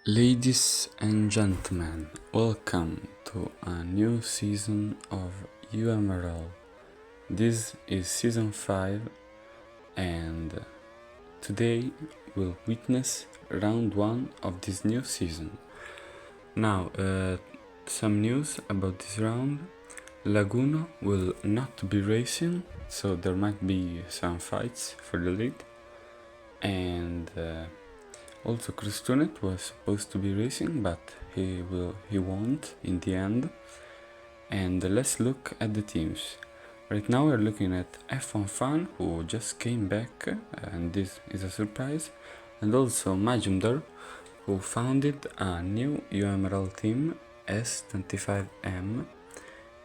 Ladies and gentlemen, welcome to a new season of UMRL. This is season 5 and today we'll witness round 1 of this new season. Now, some news about this round. Laguna will not be racing, so there might be some fights for the lead. And also Kristunet was supposed to be racing, but he won't in the end. And let's look at the teams. Right now we're looking at F1 Fan, who just came back, and this is a surprise. And also Majumdar, who founded a new UMRL team, S25M.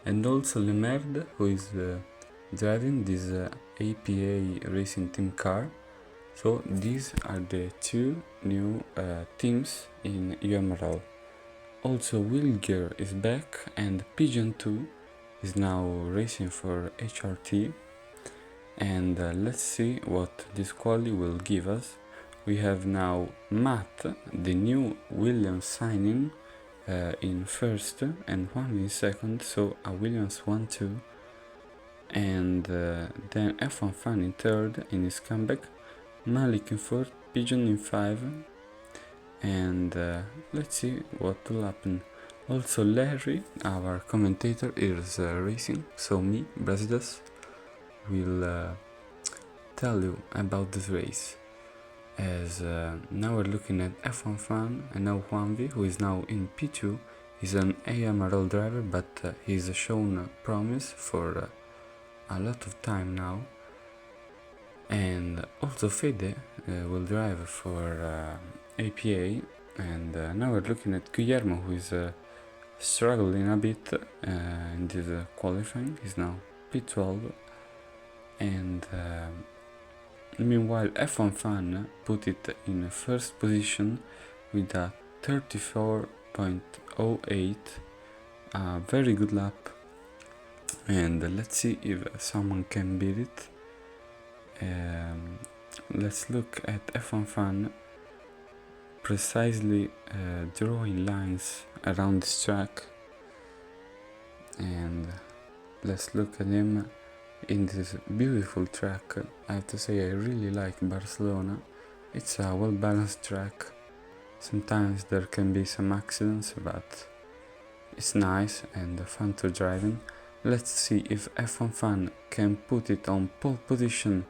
And also Lemerd, who is driving this APA racing team car. So these are the two new teams in UMRL. Also Wilger is back and Pigeon 2 is now racing for HRT. And let's see what this quali will give us. We have now Matt, the new Williams signing, in first and Juan in second, so a Williams 1-2. And then F1 Fan in third in his comeback. Malik in fourth, Pigeon in 5, and let's see what will happen. Also Larry, our commentator, is racing, so me, Brasidas, will tell you about this race. As now we're looking at F1 Fan, and now Juanvi, who is now in P2, is an AMRL driver, but he's shown promise for a lot of time now. And also Fede will drive for APA, and now we're looking at Guillermo, who is struggling a bit in this qualifying. He's now P12, and meanwhile F1 Fan put it in first position with a 34.08, a very good lap, and let's see if someone can beat it. Let's look at F1 Fan precisely drawing lines around this track, and let's look at him in this beautiful track. I have to say I really like Barcelona. It's a well balanced track. Sometimes there can be some accidents, but it's nice and fun to drive in. Let's see if F1 Fan can put it on pole position.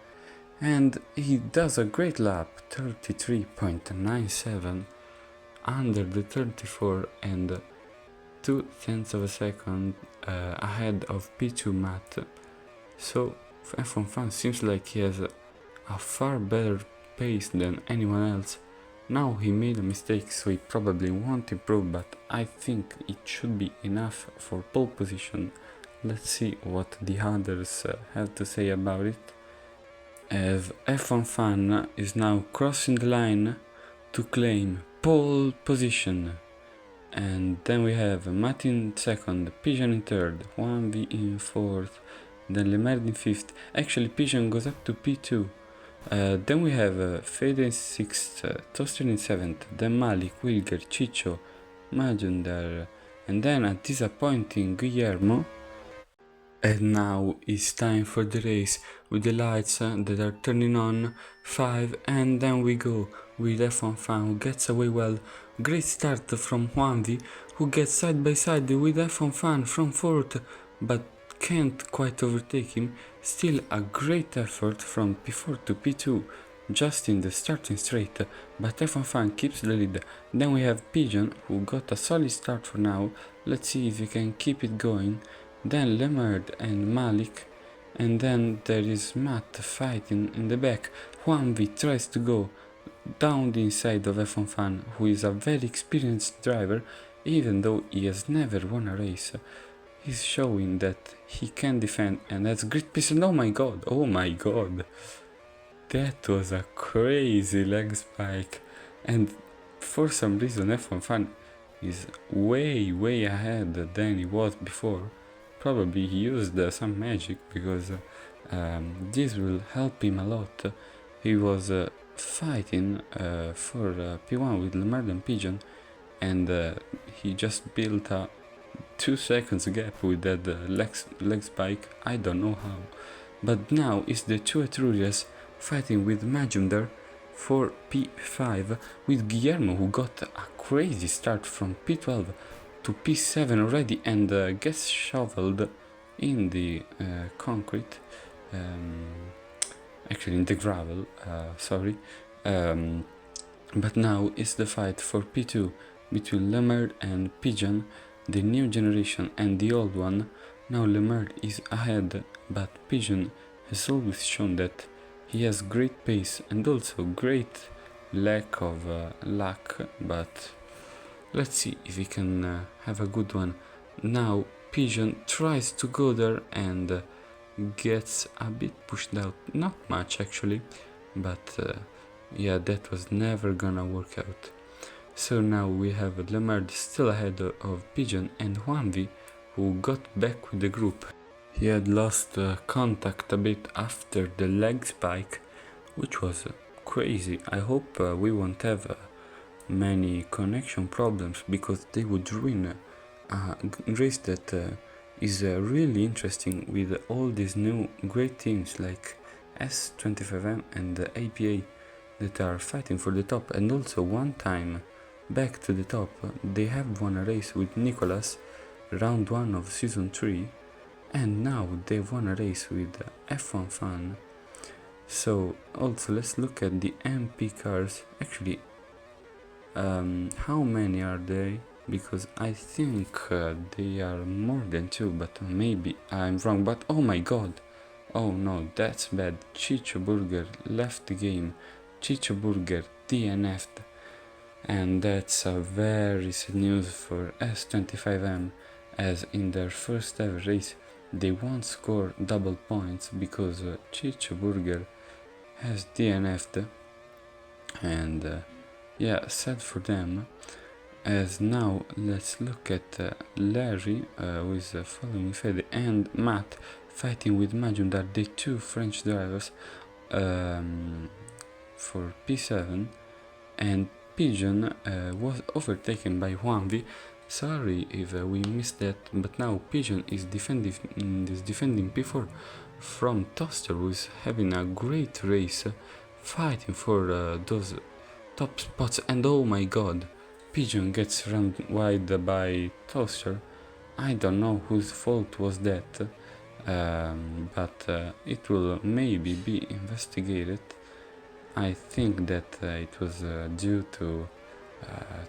And he does a great lap, 33.97, under the 34 and 0.2 of a second ahead of P2 Matt. So F1 Fan seems like he has a far better pace than anyone else. Now he made a mistake, so he probably won't improve, but I think it should be enough for pole position. Let's see what the others have to say about it. As F1 Fan is now crossing the line to claim pole position. And then we have Matt in second, Pigeon in third, 1V in fourth, then Lemerd in fifth. Actually Pigeon goes up to P2. Then we have Fede in sixth, Toaster in seventh, then Malik, Wilger, Chicho, Majundar, and then a disappointing Guillermo. And now it's time for the race with the lights that are turning on 5, and then we go with F1 Fan, who gets away well. Great start from Juanvi, who gets side by side with F1 Fan from 4th, but can't quite overtake him. Still a great effort from P4 to P2, just in the starting straight, but F1 Fan keeps the lead. Then we have Pigeon, who got a solid start for now. Let's see if he can keep it going. Then Lemerd and Malik, and then there is Matt fighting in the back. Juanvi tries to go down the inside of F1 Fan, who is a very experienced driver, even though he has never won a race. He's showing that he can defend, and that's great pace. And oh my god, that was a crazy leg spike, and for some reason F1 Fan is way ahead than he was before. Probably he used some magic, because this will help him a lot. He was fighting for P1 with Lemerd and Pigeon, and he just built a 2 seconds gap with that leg spike. I don't know how. But now it's the two Etrurias fighting with Majumdar for P5 with Guillermo, who got a crazy start from P12 to P7 already and gets shoveled in the concrete, actually in the gravel, sorry. But now it's the fight for P2 between Lemerd and Pigeon, the new generation and the old one. Now Lemerd is ahead, but Pigeon has always shown that he has great pace and also great lack of luck, but let's see if he can have a good one. Now Pigeon tries to go there and gets a bit pushed out, not much actually, but yeah, that was never gonna work out. So now we have Lemerd still ahead of Pigeon and Juanvi, who got back with the group. He had lost contact a bit after the leg spike, which was crazy. I hope we won't have many connection problems, because they would ruin a race that is really interesting with all these new great teams like S25M and APA that are fighting for the top. And also one time back to the top, they have won a race with Nicholas, round 1 of season 3, and now they've won a race with F1 Fun. So also let's look at the MP cars. Actually, how many are they? Because I think they are more than 2, but maybe I'm wrong. But oh my god, oh no, that's bad. Chicho Burger left the game. Chicho Burger DNF'd, and that's a very sad news for S25M, as in their first ever race they won't score double points because Chicho Burger has DNF'd, and yeah, sad for them. As now let's look at Larry, who is following Fede, and Matt fighting with Majundar, the two French drivers, for P7, and Pigeon was overtaken by Juanvi. Sorry if we missed that, but now Pigeon is defending P4 from Toaster, who is having a great race, fighting for those top spots. And oh my god, Pigeon gets run wide by Toaster. I don't know whose fault was that, but it will maybe be investigated. I think that it was due to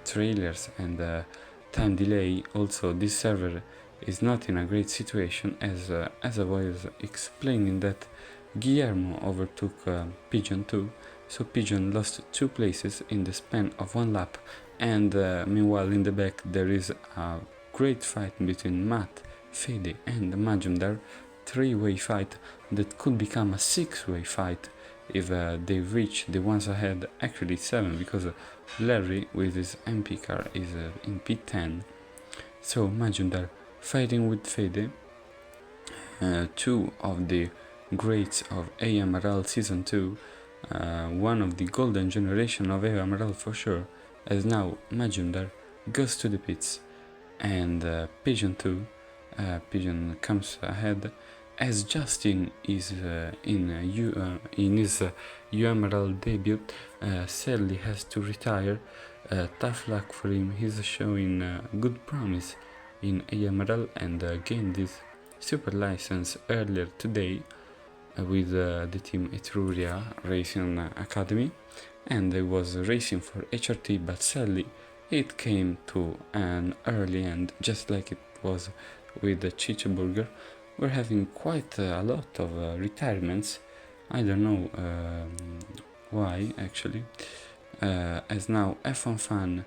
trailers and time delay. Also, this server is not in a great situation, as I was explaining that Guillermo overtook Pigeon 2, so Pigeon lost 2 places in the span of 1 lap, and meanwhile in the back there is a great fight between Matt, Fede and Majumdar, 3-way fight that could become a 6-way fight if they reach the ones ahead. Actually 7, because Larry with his MP car is in P10. So Majundar fighting with Fede, 2 of the greats of UMRL season 2, one of the golden generation of UMRL for sure, as now Majundar goes to the pits, and Pigeon 2, Pigeon comes ahead, as Justin is in his UMRL debut. Sadly has to retire. Tough luck for him. He's showing good promise in UMRL and gained this super license earlier today with the team Etruria Racing Academy, and he was racing for HRT, but sadly it came to an early end, just like it was with the Chicha Burger. We're having quite a lot of retirements. I don't know why actually, as now F1 Fan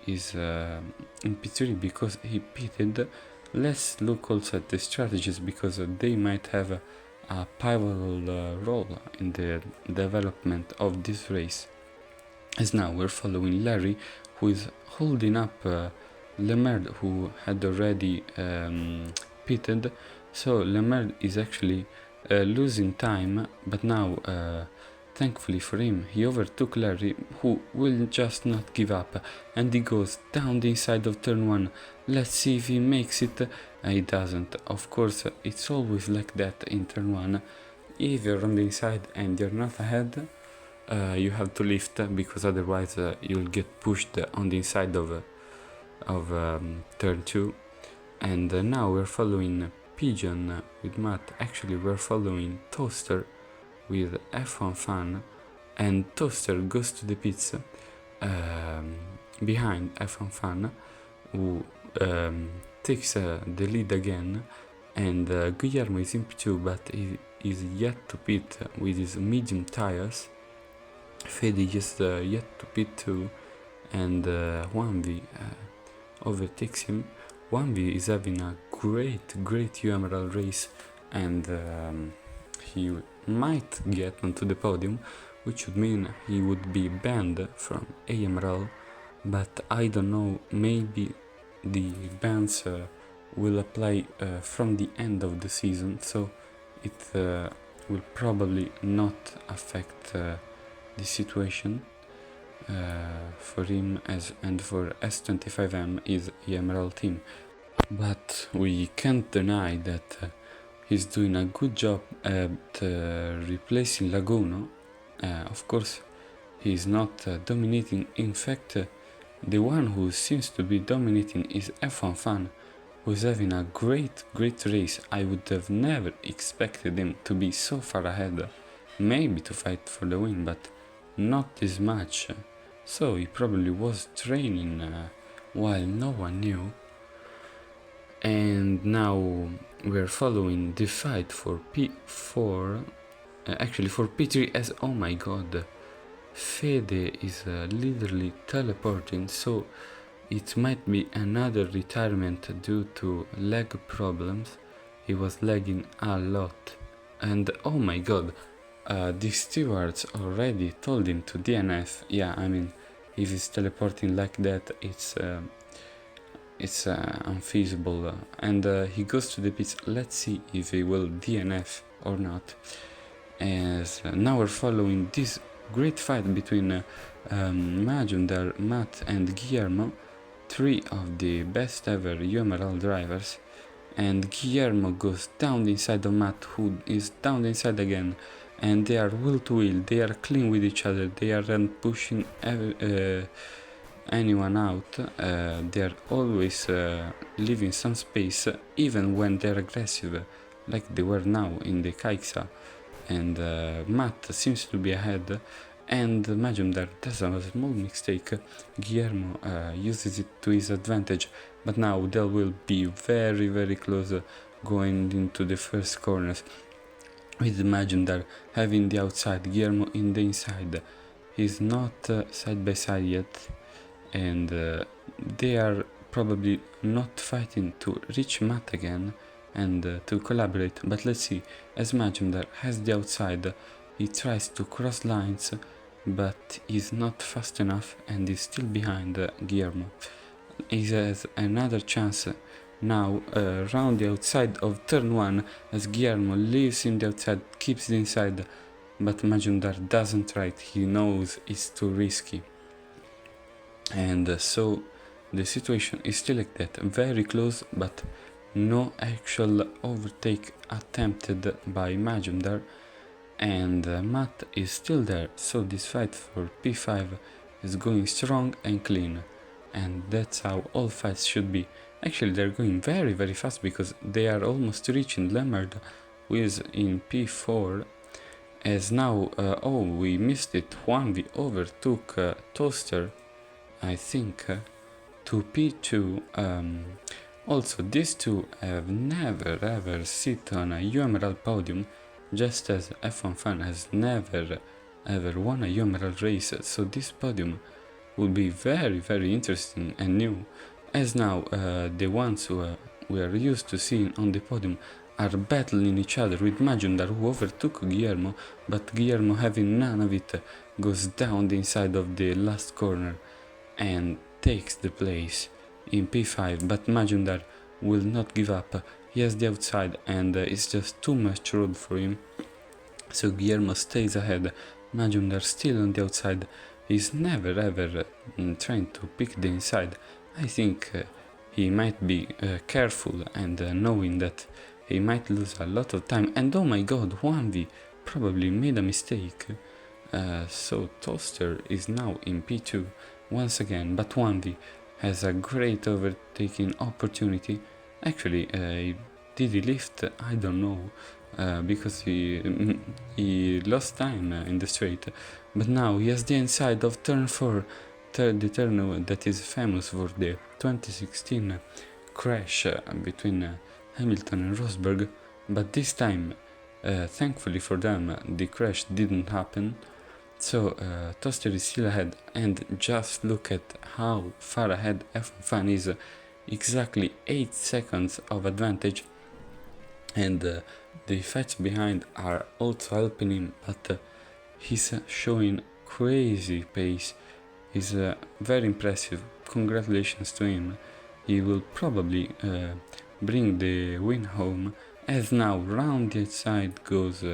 is in P3 because he pitted. Let's look also at the strategies, because they might have a pivotal role in the development of this race. As now we're following Larry, who is holding up Lemerd, who had already pitted. So Lemerd is actually losing time, but now Thankfully for him, he overtook Larry, who will just not give up, and he goes down the inside of turn 1. Let's see if he makes it. He doesn't. Of course, it's always like that in turn 1. If you're on the inside and you're not ahead, you have to lift, because otherwise you'll get pushed on the inside of turn 2. And now we're following Pigeon with Matt. Actually, we're following Toaster with F1 Fan, and Toaster goes to the pits behind F1 Fan, who takes the lead again, and Guillermo is in P2, but he is yet to pit with his medium tires. Fede is yet to pit too, and 1v overtakes him. 1v is having a great UMRL race, and he might get onto the podium, which would mean he would be banned from AMRL, but I don't know, maybe the bans will apply from the end of the season, so it will probably not affect the situation for him and for S25M is EMRL team. But we can't deny that he's doing a good job at replacing Laguno. Of course, he's not dominating. In fact, the one who seems to be dominating is F1 Fan, who's having a great race. I would have never expected him to be so far ahead. Maybe to fight for the win, but not this much. So he probably was training while no one knew. And now we're following the fight for P4, actually for P3, as oh my god, Fede is literally teleporting, so it might be another retirement due to lag problems. He was lagging a lot, and oh my god, the stewards already told him to DNF. Yeah, I mean, if he's teleporting like that, it's unfeasible, and he goes to the pits. Let's see if he will DNF or not. As now we're following this great fight between Majundar, Matt and Guillermo, 3 of the best ever UMRL drivers, and Guillermo goes down the inside of Matt, who is down the inside again, and they are wheel to wheel, they are clean with each other, they aren't pushing anyone out, they are always leaving some space, even when they're aggressive, like they were now in the Kaiksa. And Matt seems to be ahead, and Majumdar does a small mistake. Guillermo uses it to his advantage, but now they will be very close going into the first corners, with Majumdar having the outside, Guillermo in the inside. He's not side by side yet, and they are probably not fighting to reach Matt again and to collaborate, but let's see. As Majumdar has the outside, he tries to cross lines, but is not fast enough and is still behind Guillermo. He has another chance now around the outside of turn 1, as Guillermo leaves him the outside, keeps the inside, but Majumdar doesn't try it. He knows it's too risky, and so the situation is still like that, very close, but no actual overtake attempted by Majumdar, and Matt is still there, so this fight for P5 is going strong and clean, and that's how all fights should be. Actually, they're going very fast, because they are almost reaching Lemard, who is in P4, as now, oh, we missed it, 1v overtook Toaster, I think, to P2. Also, these two have never ever sit on a UMRL podium, just as F1 Fan has never ever won a UMRL race, so this podium will be very interesting and new, as now the ones who we are used to seeing on the podium are battling each other, with Majundar, who overtook Guillermo, but Guillermo, having none of it, goes down the inside of the last corner and takes the place in P5, but Majundar will not give up. He has the outside, and it's just too much road for him, so Guillermo stays ahead, Majum are still on the outside. He's never ever trying to pick the inside. I think he might be careful and knowing that he might lose a lot of time. And oh my god, 1v probably made a mistake. So Toaster is now in P2 once again, but 1v has a great overtaking opportunity. Actually, did he lift? I don't know, because he lost time in the straight. But now he has the inside of turn 4, the turn that is famous for the 2016 crash between Hamilton and Rosberg. But this time, thankfully for them, the crash didn't happen. So Toaster is still ahead, and just look at how far ahead F1 is, exactly 8 seconds of advantage, and the facts behind are also helping him, but he's showing crazy pace. He's very impressive. Congratulations to him. He will probably bring the win home, as now round the outside goes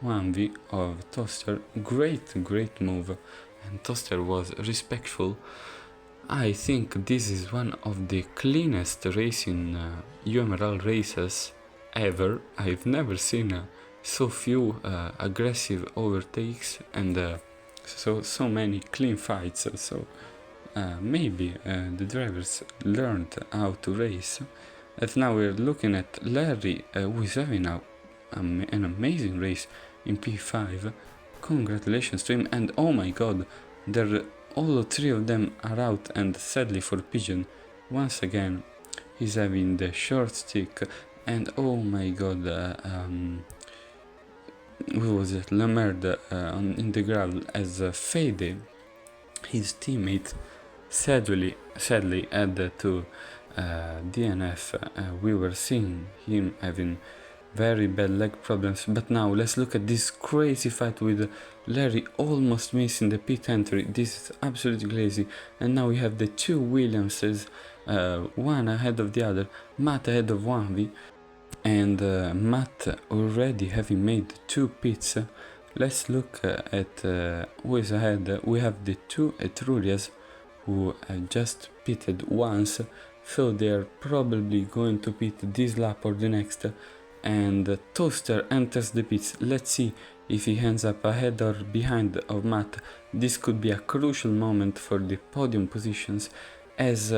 1v of Toaster. Great move, and Toaster was respectful. I think this is one of the cleanest racing UMRL races ever. I've never seen so few aggressive overtakes and so many clean fights. So maybe the drivers learned how to race. And now we're looking at Larry, who is having an amazing race in P5. Congratulations to him, and oh my god, all three of them are out, and sadly for Pigeon, once again, he's having the short stick, and oh my god, who was it? Lemerd in the gravel as Fede, his teammate, sadly had to DNF. We were seeing him having very bad leg problems, but now let's look at this crazy fight with Larry almost missing the pit entry. This is absolutely crazy, and now we have the two Williamses, one ahead of the other, Matt ahead of 1v, and Matt already having made 2 pits. Let's look at who is ahead. We have the two Etrurias who just pitted once, so they are probably going to pit this lap or the next, and Toaster enters the pits. Let's see if he ends up ahead or behind of Matt. This could be a crucial moment for the podium positions, as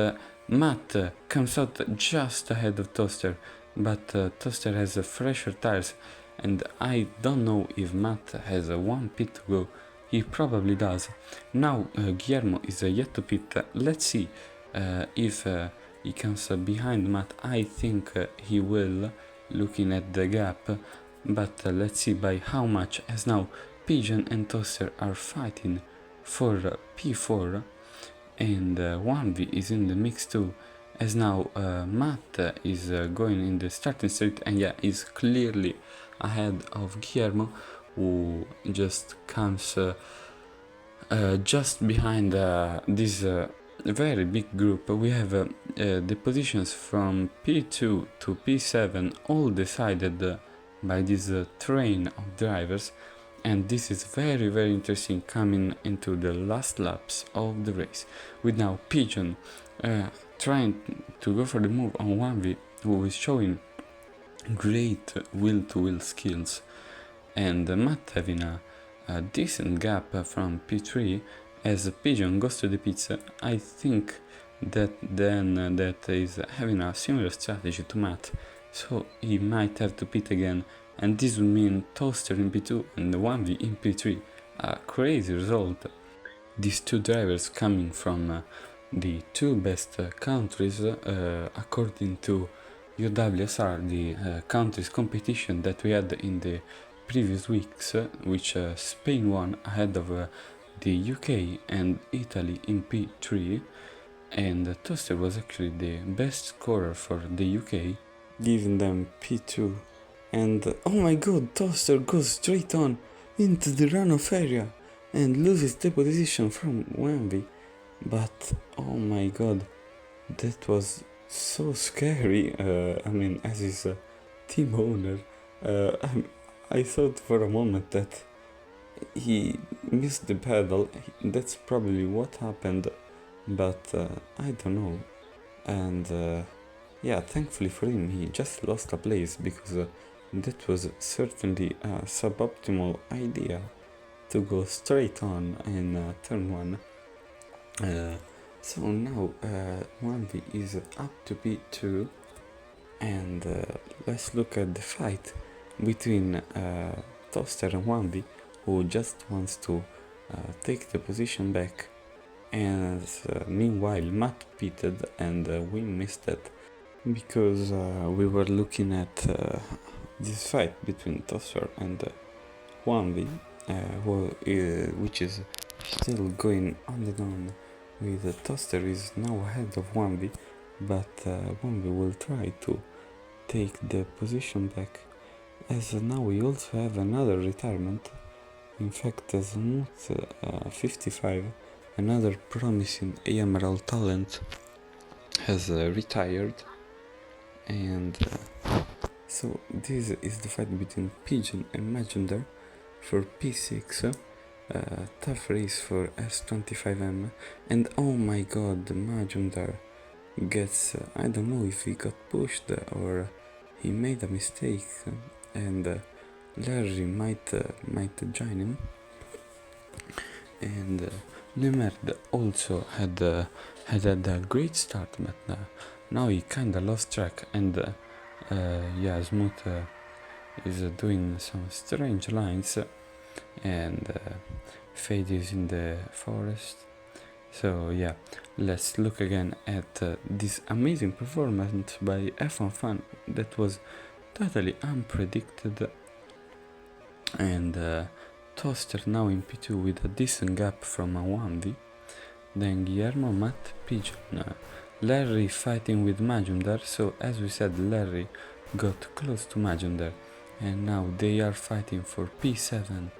Matt comes out just ahead of Toaster, but Toaster has fresher tires, and I don't know if Matt has one pit to go. He probably does. Now Guillermo is yet to pit. Let's see if he comes behind Matt. I think he will, looking at the gap, but let's see by how much, as now Pigeon and Toaster are fighting for P4, and 1v is in the mix too, as now Matt is going in the starting straight, and yeah, is clearly ahead of Guillermo, who just comes just behind this very big group. We have the positions from P2 to P7 all decided by this train of drivers, and this is very interesting coming into the last laps of the race, with now Pigeon trying to go for the move on 1v, who is showing great will-to-will skills, and Matt having a decent gap from P3 as Pigeon goes to the pits. I think that then that is having a similar strategy to Matt, so he might have to pit again, and this would mean Toaster in P2 and 1v in P3. A crazy result. These two drivers coming from the two best countries according to UWSR, the countries competition that we had in the previous weeks, which Spain won ahead of the UK and Italy in P3, and Toaster was actually the best scorer for the UK, giving them P2. And oh my god, Toaster goes straight on into the runoff area and loses the position from Wemby. But oh my god, that was so scary. I mean, as his team owner, I thought for a moment that he missed the pedal. That's probably what happened, but I don't know. And yeah, thankfully for him, he just lost a place because that was certainly a suboptimal idea to go straight on in turn 1. So now 1v is up to P2, and let's look at the fight between Toaster and 1v, who just wants to take the position back, and meanwhile Matt pitted and we missed it because we were looking at this fight between Toaster and 1v, which is still going on and on, with Toaster is now ahead of 1v, but 1v will try to take the position back, as now we also have another retirement. In fact, as Smooth 55, another promising UMRL talent, has retired, and so this is the fight between Pigeon and Magender for P6, tough race for S25M, and oh my god, Magender gets, I don't know if he got pushed or he made a mistake, and Larry might join him, and Lemerd also had a great start, but now he kinda lost track, and yeah, Smooth is doing some strange lines, and Fade is in the forest. So yeah, let's look again at this amazing performance by F1 Fan that was totally unpredicted, and Toaster now in P2 with a decent gap from a 1v, then Guillermo, Matt, Pigeon, Larry fighting with Magender. So as we said, Larry got close to Magender, and now they are fighting for P7,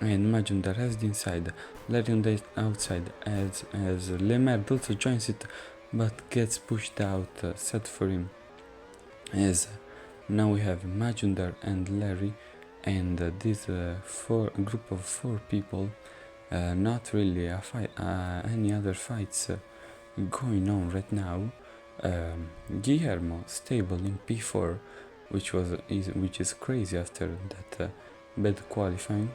and Magender has the inside, Larry on the outside, as Lemerd also joins it but gets pushed out, sad for him, as now we have Magender and Larry, and this group of 4 people, not really a fight, any other fights going on right now. Guillermo stable in P4, which is crazy after that bad qualifying,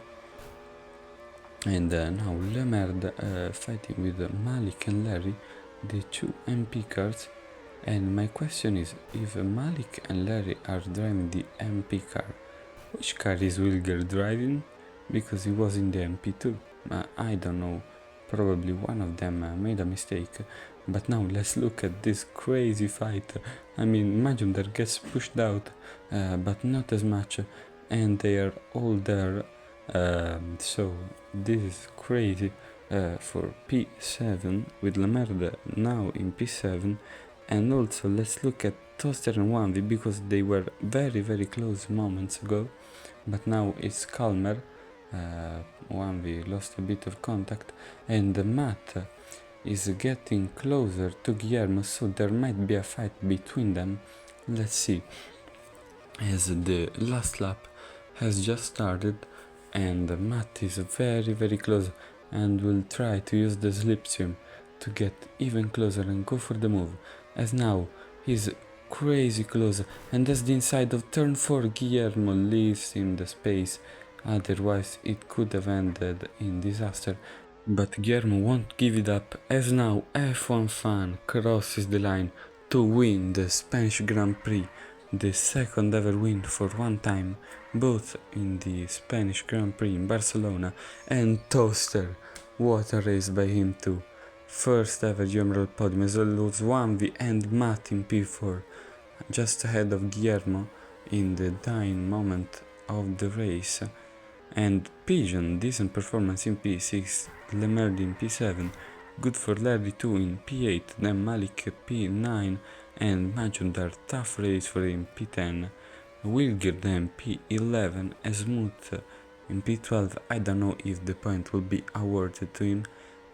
and now Lemerd fighting with Malik and Larry, the 2 MP cars. And my question is, if Malik and Larry are driving the MP car, which car is Wilger driving? Because he was in the MP2. I don't know, probably one of them made a mistake. But now let's look at this crazy fight. I mean, Magender gets pushed out, but not as much, and they are all there. So this is crazy for P7, with Lemerd now in P7. And also let's look at Toaster and 1v, because they were very close moments ago, but now it's calmer. 1v lost a bit of contact, and Matt is getting closer to Guillermo, so there might be a fight between them. Let's see, as the last lap has just started, and Matt is very close and will try to use the slipstream to get even closer and go for the move, as now he's crazy close, and as the inside of turn 4, Guillermo leaves him the space, otherwise it could have ended in disaster. But Guillermo won't give it up, as now F1 Fan crosses the line to win the Spanish Grand Prix, the second ever win for one time, both in the Spanish Grand Prix in Barcelona and Toaster. What a race by him too. First ever UMRL podium, as well as 1v and Matt in P4, just ahead of Guillermo in the dying moment of the race. And Pigeon, decent performance in P6, Lemerd in P7, good for Larry too in P8, then Malik P9, and Magender, tough race for him P10, Wilger then P11, and Smooth in P12. I don't know if the point will be awarded to him,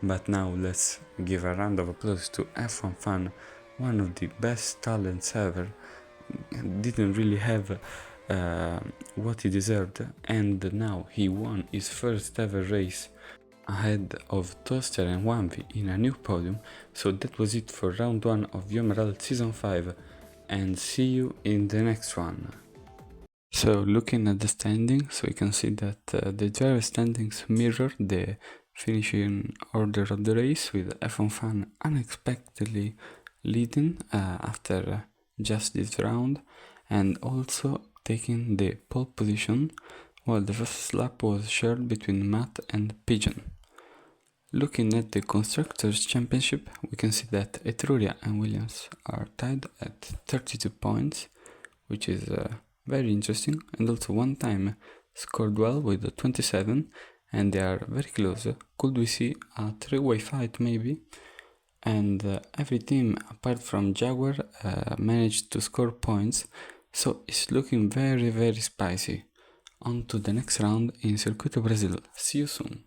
but now let's give a round of applause to F1 Fan, one of the best talents ever. Didn't really have what he deserved, and now he won his first ever race ahead of Toaster and Wampi in a new podium. So that was it for round 1 of UMRL Season 5, and see you in the next one. So looking at the standings, we can see that the driver standings mirror the finishing order of the race, with F1 Fan unexpectedly leading after just this round, and also taking the pole position, while the first lap was shared between Matt and Pigeon. Looking at the Constructors' Championship, we can see that Etruria and Williams are tied at 32 points, which is very interesting, and also One Time scored well with 27, and they are very close. Could we see a three-way fight maybe? And every team apart from Jaguar managed to score points, so it's looking very spicy. On to the next round in Circuito Brasil. See you soon.